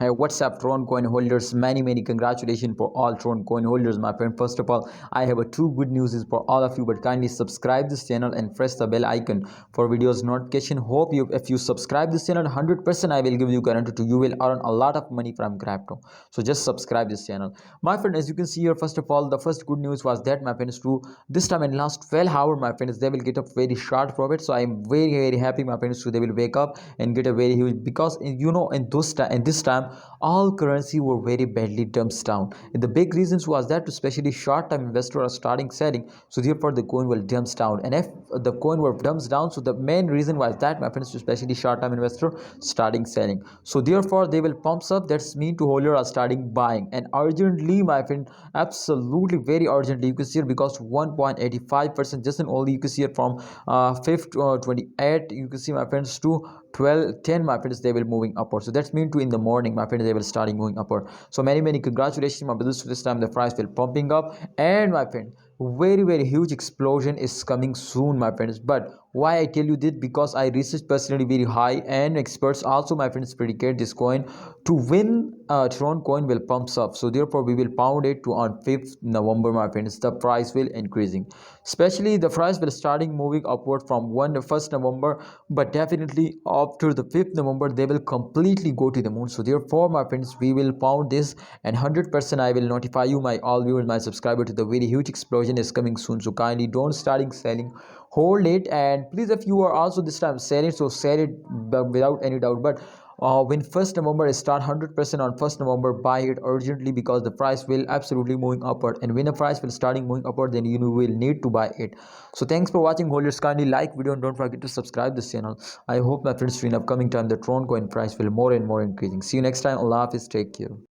Hey, what's up, Tron coin holders? Many congratulations for all Tron coin holders, my friend. First of all, I have a two good news is for all of you. But kindly subscribe this channel and press the bell icon for videos notification. Hope you, if you subscribe this channel, 100% I will give you guarantee to you will earn a lot of money from crypto. So just subscribe this channel, my friend. As you can see here, first of all, the first good news was that, my friends, to this time in last 12 hours, my friends, they will get a very short profit. So I am very happy, my friends. So they will wake up and get a very huge, because you know, in this time all currency were very badly dumps down, and the big reasons was that especially short-term investors are starting selling, so therefore the coin will dumps down. And if the coin were dumps down, so the main reason was that, my friends, especially short-term investor starting selling, so therefore they will pumps up. That's mean to holder are starting buying, and urgently, my friend, absolutely very urgently, you can see it, because 1.85% just in only, you can see it from 5th 28, you can see, my friends, to 12:10, my friends, they will moving upward. So that's mean to in the morning, my friends, they will starting moving upward. So many congratulations, my brothers. So this time the price will pumping up, and my friend, very huge explosion is coming soon, my friends. But why I tell you this, because I researched personally very high, and experts also, my friends, predicate this coin to win. Tron coin will pumps up, so therefore we will pound it to on 5th November, my friends. The price will increasing, especially the price will starting moving upward from 1st November, but definitely after the 5th November they will completely go to the moon. So therefore, my friends, we will pound this, and 100% I will notify you, my all viewers, my subscriber, to the very huge explosion is coming soon. So kindly don't starting selling, hold it. And please, if you are also this time selling, so sell it without any doubt. But when 1st November is start, 100% on 1st November buy it urgently, because the price will absolutely moving upward, and when the price will starting moving upward, then you will need to buy it. So thanks for watching holders. Kindly like video and don't forget to subscribe this channel. I hope, my friends, in upcoming time the Tron coin price will more and more increasing. See you next time. Allah Hafiz, take care.